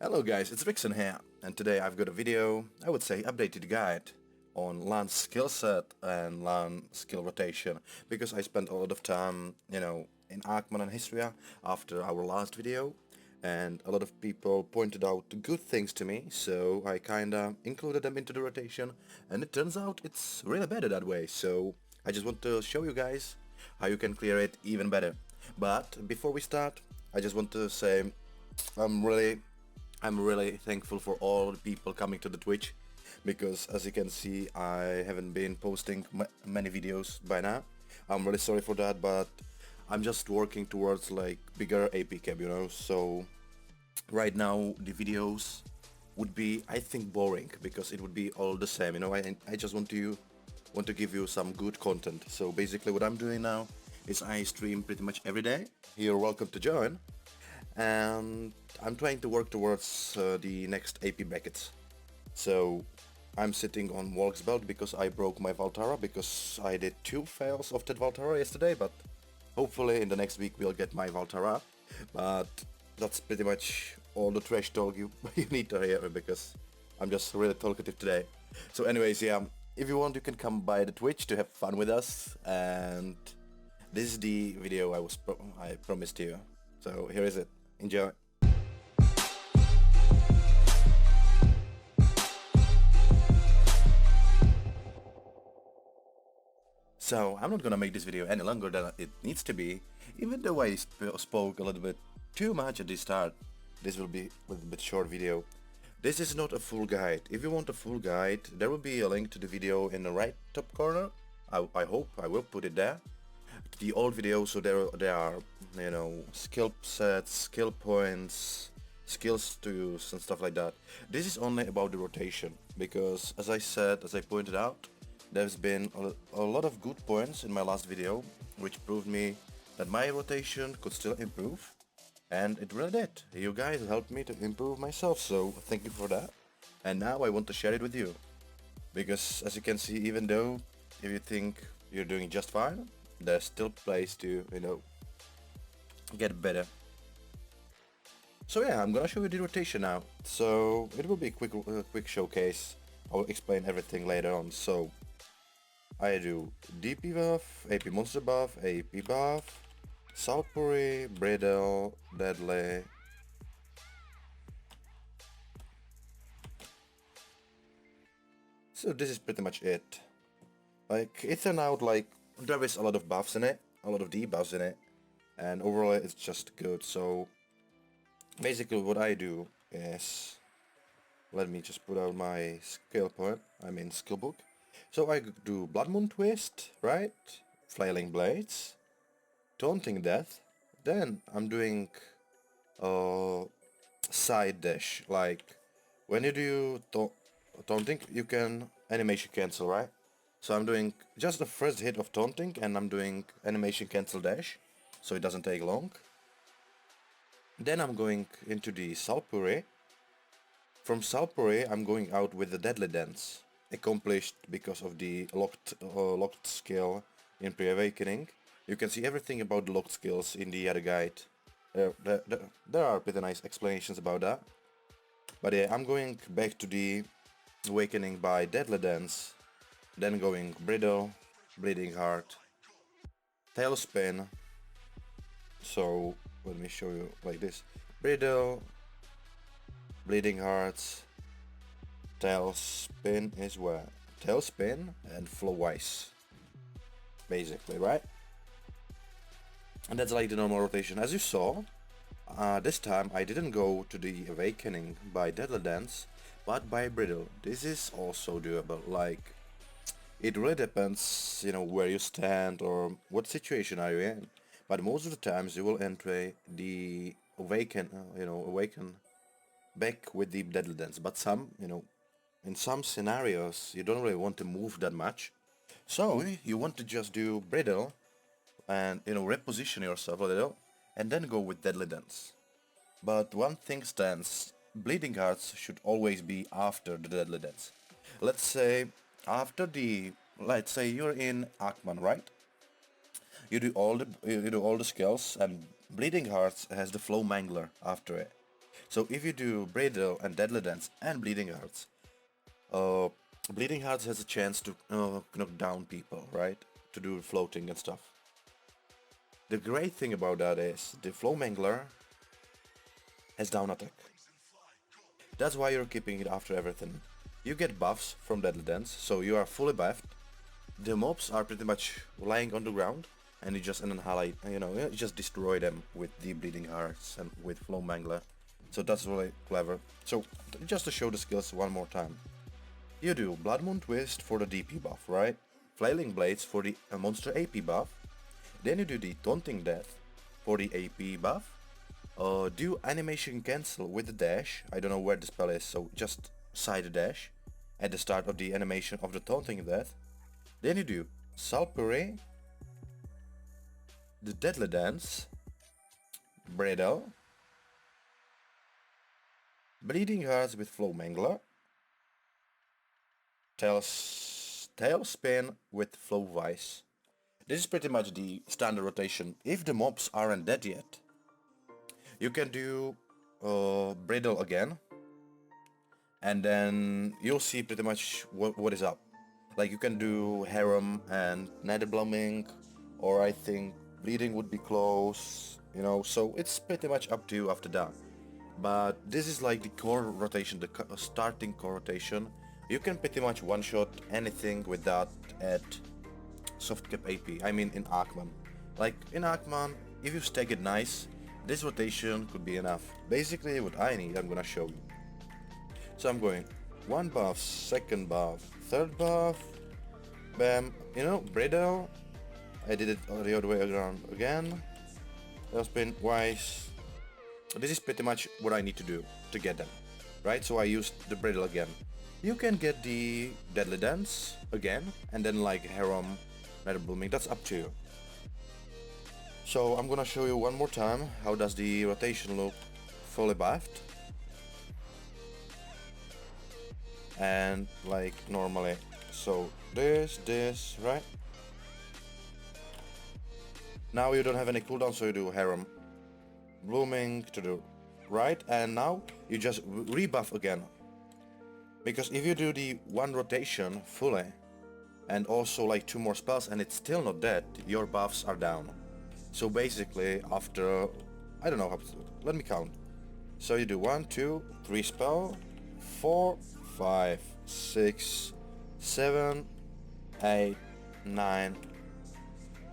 Hello guys, it's Vixen here, and today I've got a video, I would say updated guide on Lahn skill set and Lahn skill rotation, because I spent a lot of time, in Ackman and Histria after our last video, and a lot of people pointed out good things to me, so I kinda included them into the rotation, and it turns out it's really better that way, so I just want to show you guys how you can clear it even better. But before we start, I just want to say I'm really thankful for all the people coming to the Twitch, because as you can see I haven't been posting many videos by now. I'm really sorry for that, but I'm just working towards like bigger AP cap, so right now the videos would be, I think, boring because it would be all the same, I just want to give you some good content. So basically what I'm doing now is I stream pretty much every day. You're welcome to join, and I'm trying to work towards the next AP brackets. So I'm sitting on Walk's belt because I broke my Valtara, because I did 2 fails of that Valtara yesterday, but hopefully in the next week we'll get my Valtara. But that's pretty much all the trash talk you need to hear, because I'm just really talkative today. So anyways, yeah, if you want you can come by the Twitch to have fun with us, and this is the video I promised you. So here is it. Enjoy. So I'm not gonna make this video any longer than it needs to be, even though I spoke a little bit too much at the start. This will be a little bit short video. This is not a full guide. If you want a full guide, there will be a link to the video in the right top corner. I hope I will put it there. The old video, so there are, skill sets, skill points, skills to use and stuff like that. This is only about the rotation, because as I pointed out, there's been a lot of good points in my last video, which proved me that my rotation could still improve, and it really did. You guys helped me to improve myself, so thank you for that. And now I want to share it with you, because as you can see, even though if you think you're doing just fine, there's still place to, get better. So yeah, I'm gonna show you the rotation now. So it will be a quick showcase. I'll explain everything later on. So I do DP buff, AP monster buff, AP buff, Salpuri, Bridle, Deadly. So this is pretty much it. Like, it turned out like there is a lot of buffs in it, a lot of debuffs in it, and overall it's just good. So basically what I do is, let me just put out my skill book. So I do Blood Moon Twist, right? Flailing Blades, Taunting Death, then I'm doing side dash. Like when you do taunting, you can animation cancel, right? So I'm doing just the first hit of taunting, and I'm doing animation cancel dash, so it doesn't take long. Then I'm going into the Salpuri. From Salpuri I'm going out with the Deadly Dance, accomplished because of the locked skill in Pre-Awakening. You can see everything about the locked skills in the other guide. There are pretty nice explanations about that. But yeah, I'm going back to the Awakening by Deadly Dance, then going Bridle, Bleeding Heart, Tailspin. So let me show you like this. Bridle, Bleeding Hearts, Tailspin is where? Tailspin and Flow Ice, basically, right? And that's like the normal rotation. As you saw, this time I didn't go to the Awakening by Deadly Dance, but by Bridle. This is also doable. Like, it really depends, where you stand or what situation are you in. But most of the times you will enter the awaken back with the Deadly Dance. But in some scenarios you don't really want to move that much. So you want to just do Bridle and, reposition yourself a little and then go with Deadly Dance. But one thing stands, Bleeding Hearts should always be after the Deadly Dance. Let's say let's say you're in Ackman, right? You do all the skills, and Bleeding Hearts has the Flow Mangler after it. So if you do Bradle and Deadly Dance and Bleeding Hearts, uh, Bleeding Hearts has a chance to knock down people, right? To do floating and stuff. The great thing about that is the Flow Mangler has down attack. That's why you're keeping it after everything. You get buffs from Deadly Dance, so you are fully buffed. The mobs are pretty much lying on the ground, and you just annihilate, you just destroy them with the Bleeding Hearts and with Flow Mangler. So that's really clever. So just to show the skills one more time. You do Blood Moon Twist for the DP buff, right? Flailing Blades for the monster AP buff. Then you do the Taunting Death for the AP buff. Do Animation Cancel with the dash. I don't know where the spell is, so just side dash at the start of the animation of the Taunting Death. Then you do Salpure, the Deadly Dance, Bradle, Bleeding Hearts with Flow Mangler, Tailspin with Flow Vice. This is pretty much the standard rotation. If the mobs aren't dead yet, you can do Bradle again, and then you'll see pretty much what is up. Like you can do Harem and Nether Blooming, or I think Bleeding would be close, so it's pretty much up to you after that. But this is like the core rotation, the starting core rotation. You can pretty much one-shot anything with that at soft cap AP, I mean in Arkman. Like in Arkman, if you stack it nice, this rotation could be enough. Basically what I need, I'm gonna show you. So I'm going 1 buff, 2nd buff, 3rd buff, bam, Bradle, I did it the other way around again, Tailspin, Wise. This is pretty much what I need to do to get them, right? So I used the Bradle again. You can get the Deadly Dance again, and then like Harem, Nether Blooming, that's up to you. So I'm gonna show you one more time how does the rotation look fully buffed. And like normally. So this, right? Now you don't have any cooldown, so you do Harem, Blooming to the right, and now you just rebuff again. Because if you do the one rotation fully, and also like 2 more spells and it's still not dead, your buffs are down. So basically after, I don't know how to, let me count. So you do 1, 2, 3 spell, 4, 5, 6, 7, 8, 9,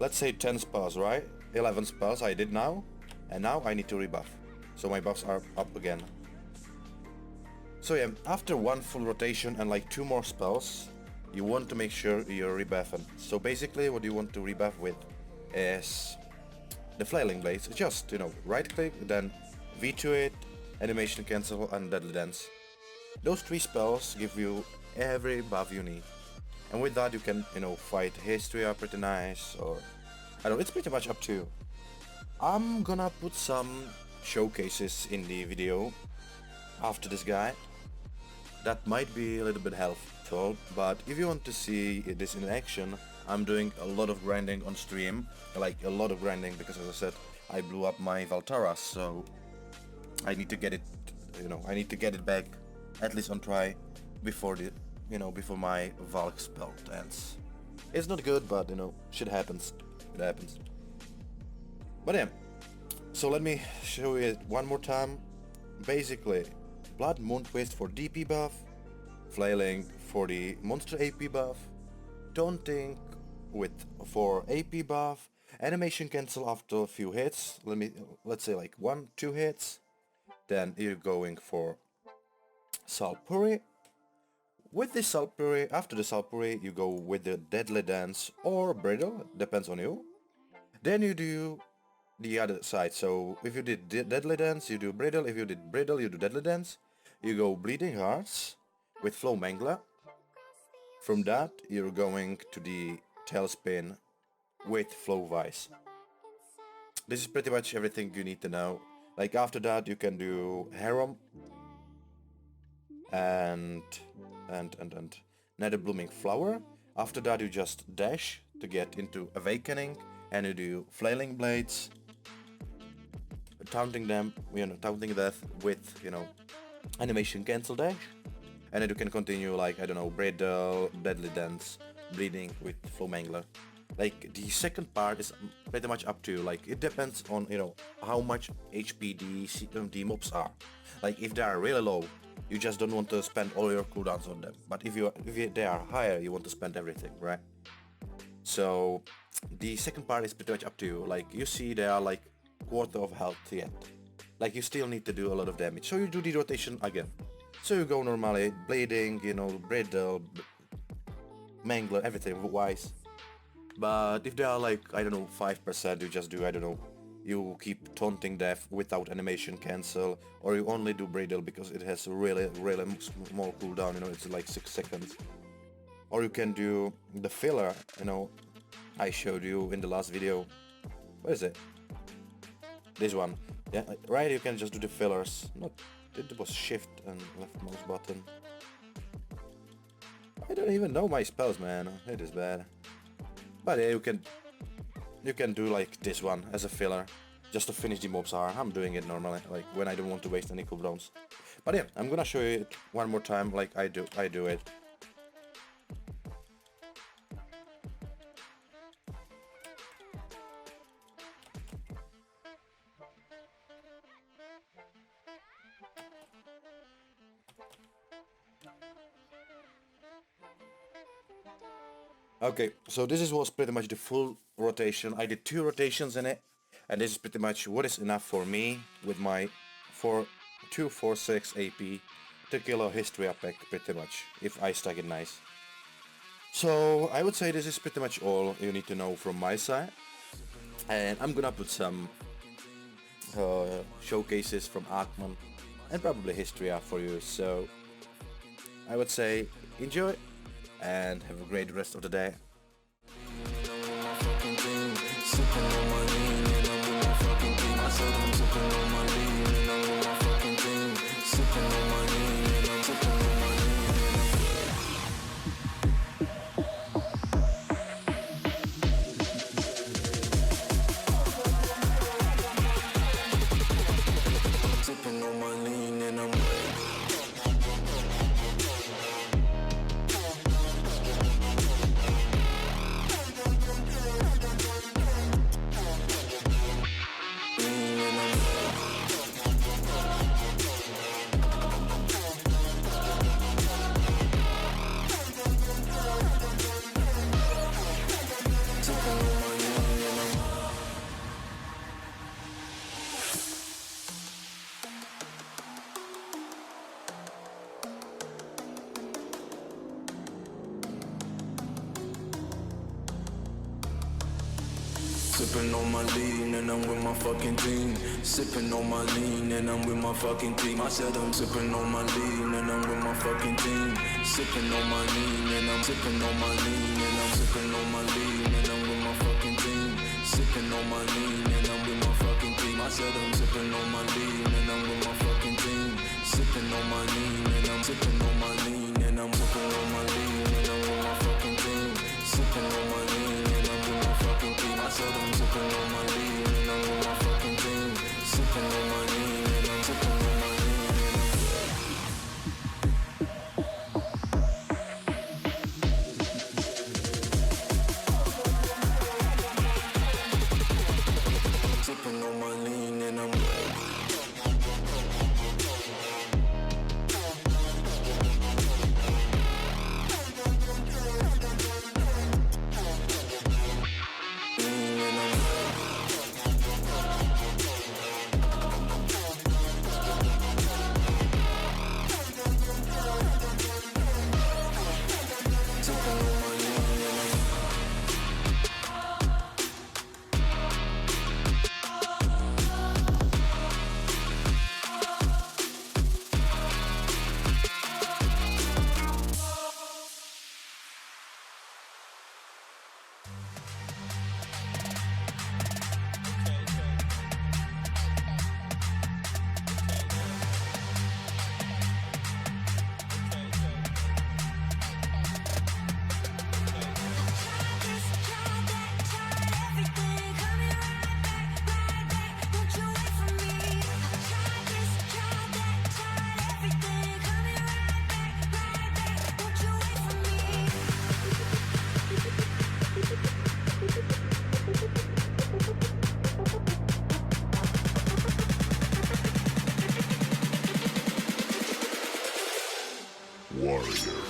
let's say 10 spells, right? 11 spells I did now, and now I need to rebuff. So my buffs are up again. So yeah, after 1 full rotation and like 2 more spells, you want to make sure you're rebuffing. So basically what you want to rebuff with is the Flailing Blades. Just, right click, then V to it, Animation Cancel and Deadly Dance. Those 3 spells give you every buff you need. And with that you can, fight History are pretty nice, or I don't know, it's pretty much up to you. I'm gonna put some showcases in the video after this guy. That might be a little bit helpful, but if you want to see this in action, I'm doing a lot of grinding on stream, like a lot of grinding, because as I said, I blew up my Valtaras, so I need to get it, I need to get it back, at least on try, before the, before my Valk spell ends. It's not good, but shit happens, it happens. But yeah, so let me show you it one more time. Basically, Blood Moon Twist for DP buff, Flailing for the monster AP buff, Taunting for AP buff, Animation Cancel after a few hits, let's say like 1, 2 hits, then you're going for Salpuri. With the Salpuri, after the Salpuri, you go with the Deadly Dance or Bradle, depends on you. Then you do the other side, so if you did Deadly Dance, you do Bradle, if you did Bradle, you do Deadly Dance. You go Bleeding Hearts with Flow Mangler. From that, you're going to the Tailspin with Flow Vice. This is pretty much everything you need to know. Like after that, you can do Harem and Nether Blooming Flower. After that, you just dash to get into Awakening, and you do Flailing Blades, taunting them, taunting death with, animation cancel dash, and then you can continue like, I don't know, Bradle, Deadly Dance, Bleeding with Flow Mangler. Like the second part is pretty much up to you. Like it depends on how much HP the mobs are. Like if they are really low, you just don't want to spend all your cooldowns on them. But if they are higher, you want to spend everything, right? So the second part is pretty much up to you. Like you see they are like quarter of health yet. Like you still need to do a lot of damage. So you do the rotation again. So you go normally, Bleeding, Bradle, Mangler, everything wise. But if they are like, I don't know, 5%, you just do, I don't know, you keep taunting death without animation cancel, or you only do Bradle because it has a really small cooldown, it's like 6 seconds. Or you can do the filler, I showed you in the last video. What is it? This one. Yeah, right, you can just do the fillers. It was shift and left mouse button. I don't even know my spells, man. It is bad. But yeah, you can do like this one as a filler, just to finish the mobs are. I'm doing it normally, like when I don't want to waste any cooldowns. But yeah, I'm gonna show you it one more time, like I do it. Okay, so was pretty much the full rotation. I did 2 rotations in it, and this is pretty much what is enough for me with my 246 AP to kill a history up pack pretty much, if I stack it nice. So I would say this is pretty much all you need to know from my side, and I'm gonna put some showcases from Arkman and probably history up for you. So I would say enjoy and have a great rest of the day. Sipping on my lean and I'm with my fucking team. Sipping on my lean and I'm with my fucking team. I said I'm sipping on my lean and I'm with my fucking team. Sipping on my lean and I'm sipping on my lean and I'm sipping on my lean and I'm with my fucking team. Sipping on my lean and I'm with my fucking team. I said I'm sipping on my lean and I'm with my fucking team. Sipping on my lean and I'm sipping on my lean and I'm sipping on my lean and I'm with my fucking team. Sipping on my lean and I'm with my fucking team. I said I'm sipping on my lean and I'm with my fucking team. Sipping on my lean and I'm sipping on my lean and I'm sipping on my lean and I'm warrior.